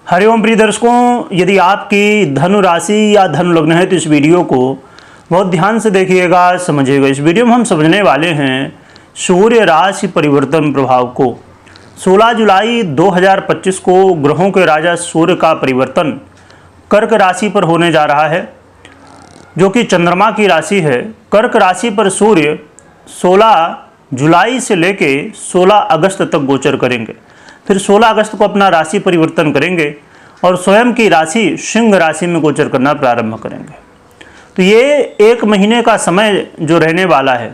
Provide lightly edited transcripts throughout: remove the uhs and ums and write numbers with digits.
हरिओम प्रिय दर्शकों, यदि आपकी धनु राशि या धनु लग्न है तो इस वीडियो को बहुत ध्यान से देखिएगा, समझिएगा। इस वीडियो में हम समझने वाले हैं सूर्य राशि परिवर्तन प्रभाव को। 16 जुलाई 2025 को ग्रहों के राजा सूर्य का परिवर्तन कर्क राशि पर होने जा रहा है, जो कि चंद्रमा की राशि है। कर्क राशि पर सूर्य 16 जुलाई से लेके 16 अगस्त तक गोचर करेंगे। फिर 16 अगस्त को अपना राशि परिवर्तन करेंगे और स्वयं की राशि सिंह राशि में गोचर करना प्रारंभ करेंगे। तो ये एक महीने का समय जो रहने वाला है,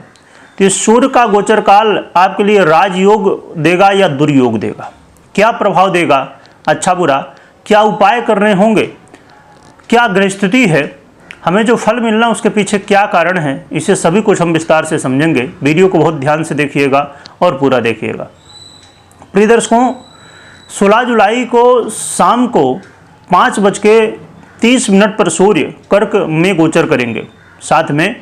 तो इस सूर्य का गोचर काल आपके लिए राजयोग देगा या दुर्योग देगा, क्या प्रभाव देगा, अच्छा बुरा, क्या उपाय करने होंगे, क्या ग्रह स्थिति है, हमें जो फल मिलना उसके पीछे क्या कारण है, इसे सभी कुछ हम विस्तार से समझेंगे। वीडियो को बहुत ध्यान से देखिएगा और पूरा देखिएगा। प्रिय दर्शकों, 16 जुलाई को शाम को 5:30 पर सूर्य कर्क में गोचर करेंगे। साथ में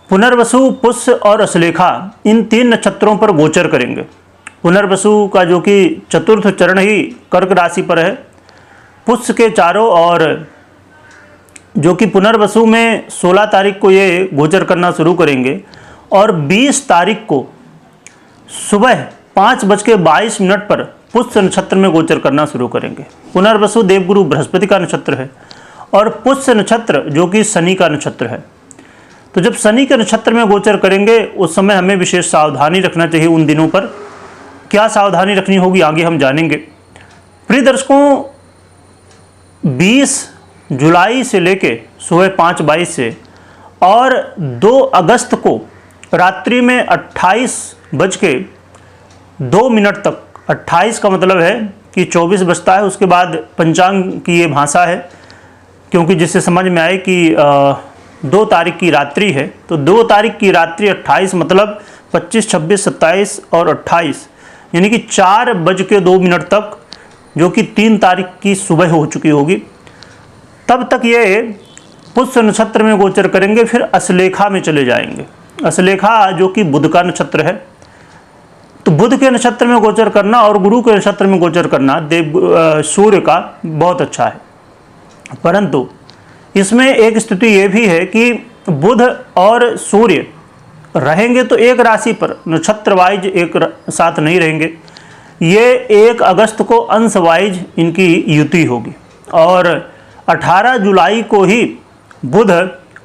पुनर्वसु, पुष्य और अश्लेखा इन 3 नक्षत्रों पर गोचर करेंगे। पुनर्वसु का जो कि चतुर्थ चरण ही कर्क राशि पर है, पुष्य के चारों, और जो कि पुनर्वसु में 16 तारीख को ये गोचर करना शुरू करेंगे और 20 तारीख को सुबह 5:22 पर पुष्य नक्षत्र में गोचर करना शुरू करेंगे। पुनर्वसु देवगुरु बृहस्पति का नक्षत्र है और पुष्य नक्षत्र जो कि शनि का नक्षत्र है। तो जब शनि के नक्षत्र में गोचर करेंगे उस समय हमें विशेष सावधानी रखना चाहिए। उन दिनों पर क्या सावधानी रखनी होगी आगे हम जानेंगे। प्रिय दर्शकों, 20 जुलाई से लेके सुबह 5:22 से और 2 अगस्त को रात्रि में 28:02 तक, 28 का मतलब है कि 24 बजता है, उसके बाद पंचांग की ये भाषा है, क्योंकि जिससे समझ में आए कि 2 तारीख की रात्रि है, तो 2 तारीख की रात्रि 28 मतलब 25, 26, 27 और 28, यानी कि 4:02 तक, जो कि 3 तारीख की सुबह हो चुकी होगी, तब तक ये पुष्य नक्षत्र में गोचर करेंगे। फिर अश्लेखा में चले जाएंगे। अश्लेखा जो कि बुध का नक्षत्र है, तो बुध के नक्षत्र में गोचर करना और गुरु के नक्षत्र में गोचर करना सूर्य का बहुत अच्छा है। परंतु इसमें एक स्थिति ये भी है कि बुध और सूर्य रहेंगे तो एक राशि पर, नक्षत्र वाइज एक साथ नहीं रहेंगे। ये 1 अगस्त को अंश वाइज इनकी युति होगी और 18 जुलाई को ही बुध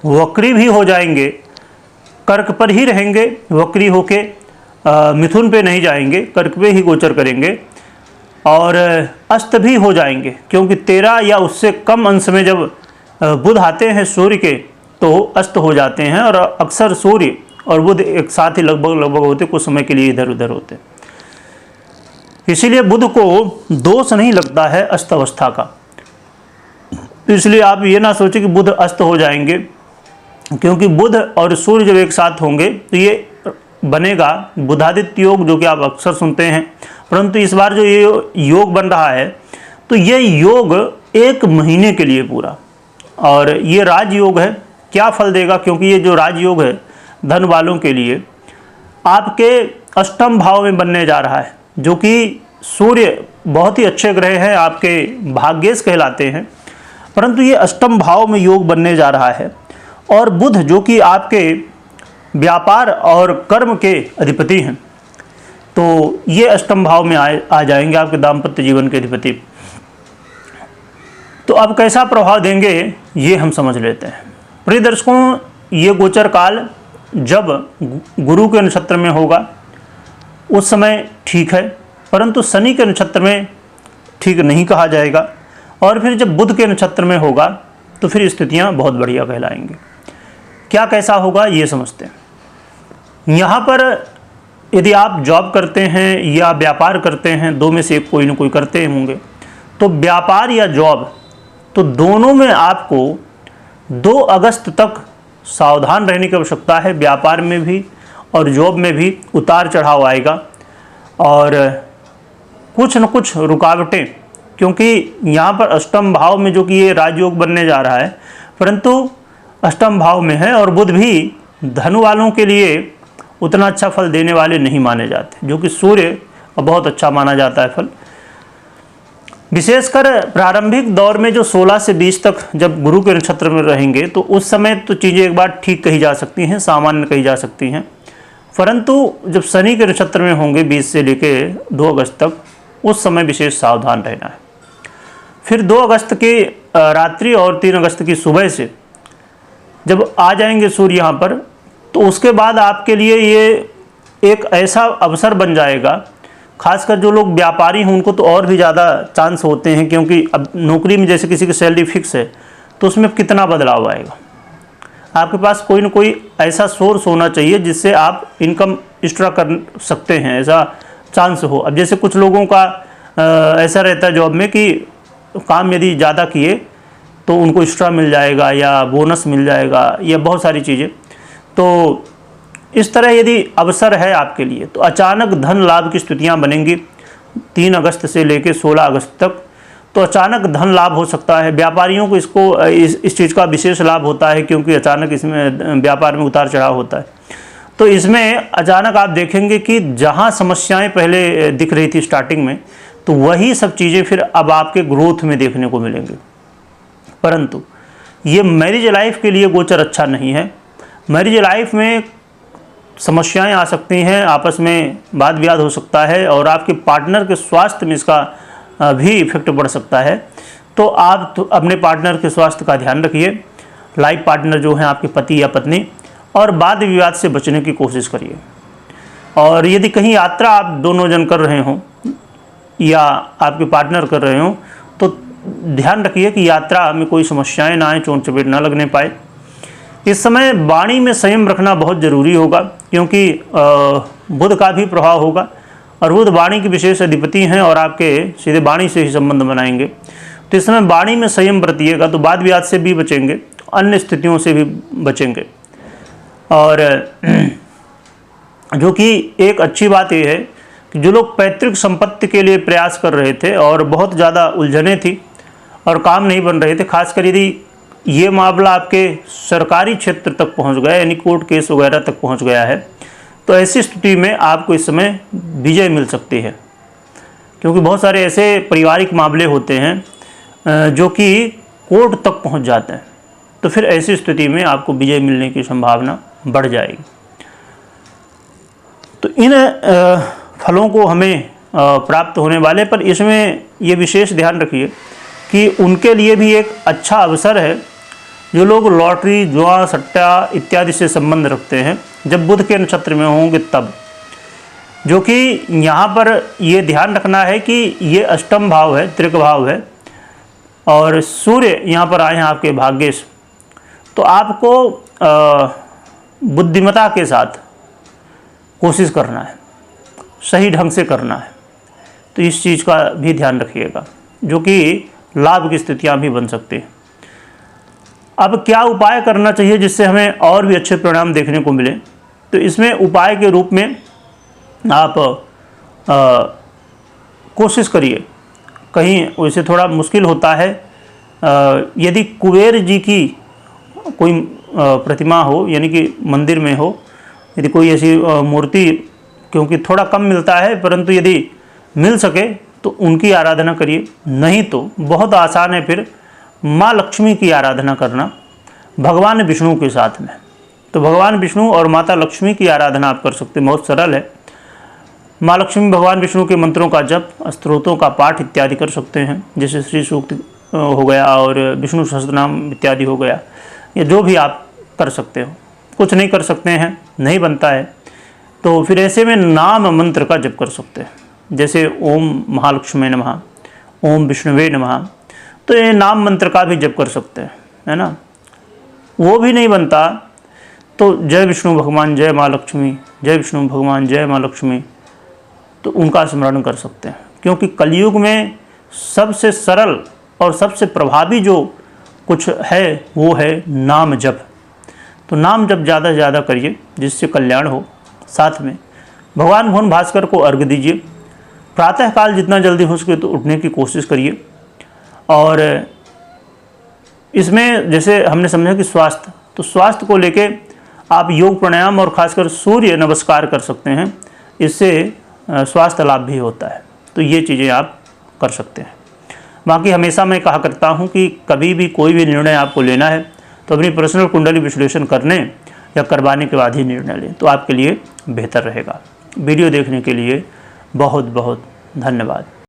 वक्री भी हो जाएंगे, कर्क पर ही रहेंगे, वक्री होके मिथुन पे नहीं जाएंगे, कर्क पे ही गोचर करेंगे और अस्त भी हो जाएंगे, क्योंकि 13 या उससे कम अंश में जब बुध आते हैं सूर्य के तो अस्त हो जाते हैं, और अक्सर सूर्य और बुध एक साथ ही लगभग होते, कुछ समय के लिए इधर उधर होते। इसीलिए बुध को दोष नहीं लगता है अस्त अवस्था का। इसलिए आप ये ना सोचें कि बुध अस्त हो जाएंगे, क्योंकि बुध और सूर्य जब एक साथ होंगे तो ये बनेगा बुधादित्य योग, जो कि आप अक्सर सुनते हैं। परंतु इस बार जो ये योग बन रहा है, तो ये योग 1 महीने के लिए पूरा, और ये राजयोग है। क्या फल देगा, क्योंकि ये जो राजयोग है धन वालों के लिए आपके अष्टम भाव में बनने जा रहा है, जो कि सूर्य बहुत ही अच्छे ग्रह हैं, आपके भाग्येश कहलाते हैं, परंतु ये अष्टम भाव में योग बनने जा रहा है। और बुध जो कि आपके व्यापार और कर्म के अधिपति हैं, तो ये अष्टम भाव में आ जाएंगे, आपके दाम्पत्य जीवन के अधिपति। तो अब कैसा प्रभाव देंगे ये हम समझ लेते हैं। प्रिय दर्शकों, ये गोचर काल जब गुरु के नक्षत्र में होगा उस समय ठीक है, परंतु शनि के नक्षत्र में ठीक नहीं कहा जाएगा, और फिर जब बुध के नक्षत्र में होगा तो फिर स्थितियां बहुत बढ़िया कहलाएंगी। क्या कैसा होगा ये समझते हैं। यहाँ पर यदि आप जॉब करते हैं या व्यापार करते हैं, 2 में से एक कोई ना कोई करते होंगे, तो व्यापार या जॉब, तो दोनों में आपको 2 अगस्त तक सावधान रहने की आवश्यकता है। व्यापार में भी और जॉब में भी उतार चढ़ाव आएगा और कुछ न कुछ रुकावटें, क्योंकि यहाँ पर अष्टम भाव में जो कि ये राजयोग बनने जा रहा है, परंतु अष्टम भाव में है, और बुध भी धनु वालों के लिए उतना अच्छा फल देने वाले नहीं माने जाते, जो कि सूर्य बहुत अच्छा माना जाता है फल। विशेषकर प्रारंभिक दौर में जो 16 से 20 तक जब गुरु के नक्षत्र में रहेंगे तो उस समय तो चीज़ें एक बार ठीक कही जा सकती हैं, सामान्य कही जा सकती हैं। परंतु जब शनि के नक्षत्र में होंगे 20 से लेके 2 अगस्त तक, उस समय विशेष सावधान रहना है। फिर 2 अगस्त की रात्रि और 3 अगस्त की सुबह से जब आ जाएंगे सूर्य यहाँ पर, तो उसके बाद आपके लिए ये एक ऐसा अवसर बन जाएगा, खासकर जो लोग व्यापारी हैं उनको तो और भी ज़्यादा चांस होते हैं, क्योंकि अब नौकरी में जैसे किसी की सैलरी फिक्स है तो उसमें कितना बदलाव आएगा। आपके पास कोई ना कोई ऐसा सोर्स होना चाहिए जिससे आप इनकम एक्स्ट्रा कर सकते हैं, ऐसा चांस हो। अब जैसे कुछ लोगों का ऐसा रहता है जॉब में कि काम यदि ज़्यादा किए तो उनको एक्स्ट्रा मिल जाएगा या बोनस मिल जाएगा या बहुत सारी चीज़ें। तो इस तरह यदि अवसर है आपके लिए तो अचानक धन लाभ की स्थितियाँ बनेंगी 3 अगस्त से लेकर 16 अगस्त तक। तो अचानक धन लाभ हो सकता है। व्यापारियों को इस चीज़ का विशेष लाभ होता है, क्योंकि अचानक इसमें व्यापार में उतार चढ़ाव होता है। तो इसमें अचानक आप देखेंगे कि जहाँ समस्याएं पहले दिख रही थी स्टार्टिंग में, तो वही सब चीज़ें फिर अब आपके ग्रोथ में देखने को मिलेंगी। परंतु ये मैरिज लाइफ के लिए गोचर अच्छा नहीं है। मैरिज लाइफ में समस्याएं आ सकती हैं, आपस में वाद विवाद हो सकता है और आपके पार्टनर के स्वास्थ्य में इसका भी इफेक्ट पड़ सकता है। तो आप तो अपने पार्टनर के स्वास्थ्य का ध्यान रखिए, लाइफ पार्टनर जो हैं आपके पति या पत्नी, और वाद विवाद से बचने की कोशिश करिए। और यदि कहीं यात्रा आप दोनों जन कर रहे हों या आपके पार्टनर कर रहे हों तो ध्यान रखिए कि यात्रा में कोई समस्याएं ना आए, चोट चपेट ना लगने पाए। इस समय वाणी में संयम रखना बहुत ज़रूरी होगा, क्योंकि बुध का भी प्रभाव होगा और बुध वाणी के विशेष अधिपति हैं और आपके सीधे वाणी से ही संबंध बनाएंगे। तो इस समय वाणी में संयम बरतिएगा तो वाद विवाद से भी बचेंगे, अन्य स्थितियों से भी बचेंगे। और जो कि एक अच्छी बात यह है कि जो लोग पैतृक संपत्ति के लिए प्रयास कर रहे थे और बहुत ज़्यादा उलझने थी और काम नहीं बन रहे थे, खासकर यदि ये मामला आपके सरकारी क्षेत्र तक पहुंच गया, यानी कोर्ट केस वगैरह तक पहुंच गया है, तो ऐसी स्थिति में आपको इस समय विजय मिल सकती है। क्योंकि बहुत सारे ऐसे पारिवारिक मामले होते हैं जो कि कोर्ट तक पहुंच जाते हैं, तो फिर ऐसी स्थिति में आपको विजय मिलने की संभावना बढ़ जाएगी। तो इन फलों को हमें प्राप्त होने वाले, पर इसमें ये विशेष ध्यान रखिए कि उनके लिए भी एक अच्छा अवसर है जो लोग लॉटरी, जुआ, सट्टा इत्यादि से संबंध रखते हैं, जब बुध के नक्षत्र में होंगे तब। जो कि यहाँ पर ये ध्यान रखना है कि ये अष्टम भाव है, त्रिक भाव है, और सूर्य यहाँ पर आए हैं आपके भाग्येश। तो आपको बुद्धिमता के साथ कोशिश करना है, सही ढंग से करना है। तो इस चीज़ का भी ध्यान रखिएगा, जो कि लाभ की स्थितियाँ भी बन सकती हैं। अब क्या उपाय करना चाहिए जिससे हमें और भी अच्छे परिणाम देखने को मिले? तो इसमें उपाय के रूप में आप कोशिश करिए, कहीं वैसे थोड़ा मुश्किल होता है, यदि कुबेर जी की कोई प्रतिमा हो, यानी कि मंदिर में हो, यदि कोई ऐसी मूर्ति, क्योंकि थोड़ा कम मिलता है, परंतु यदि मिल सके तो उनकी आराधना करिए। नहीं तो बहुत आसान है फिर माँ लक्ष्मी की आराधना करना भगवान विष्णु के साथ में। तो भगवान विष्णु और माता लक्ष्मी की आराधना आप कर सकते हैं, बहुत सरल है। माँ लक्ष्मी, भगवान विष्णु के मंत्रों का जप, स्तोत्रों का पाठ इत्यादि कर सकते हैं, जैसे श्री सूक्त हो गया और विष्णु सहस्त्रनाम इत्यादि हो गया, या जो भी आप कर सकते हो। कुछ नहीं कर सकते हैं, नहीं बनता है, तो फिर ऐसे में नाम मंत्र का जप कर सकते हैं, जैसे ओम महालक्ष्मी नमः, ओम विष्णुवे नमः। तो ये नाम मंत्र का भी जप कर सकते हैं, है ना। वो भी नहीं बनता तो जय विष्णु भगवान जय माँ लक्ष्मी, जय विष्णु भगवान जय माँ लक्ष्मी, तो उनका स्मरण कर सकते हैं। क्योंकि कलयुग में सबसे सरल और सबसे प्रभावी जो कुछ है वो है नाम जप। तो नाम जप ज़्यादा से ज़्यादा करिए जिससे कल्याण हो। साथ में भगवान भुवन भास्कर को अर्घ्य दीजिए। प्रातःकाल जितना जल्दी हो सके तो उठने की कोशिश करिए। और इसमें जैसे हमने समझा कि स्वास्थ्य, तो स्वास्थ्य को लेके आप योग प्राणायाम और खासकर सूर्य नमस्कार कर सकते हैं, इससे स्वास्थ्य लाभ भी होता है। तो ये चीज़ें आप कर सकते हैं। बाकी हमेशा मैं कहा करता हूँ कि कभी भी कोई भी निर्णय आपको लेना है तो अपनी पर्सनल कुंडली विश्लेषण करने या करवाने के बाद ही निर्णय लें, तो आपके लिए बेहतर रहेगा। वीडियो देखने के लिए बहुत बहुत धन्यवाद।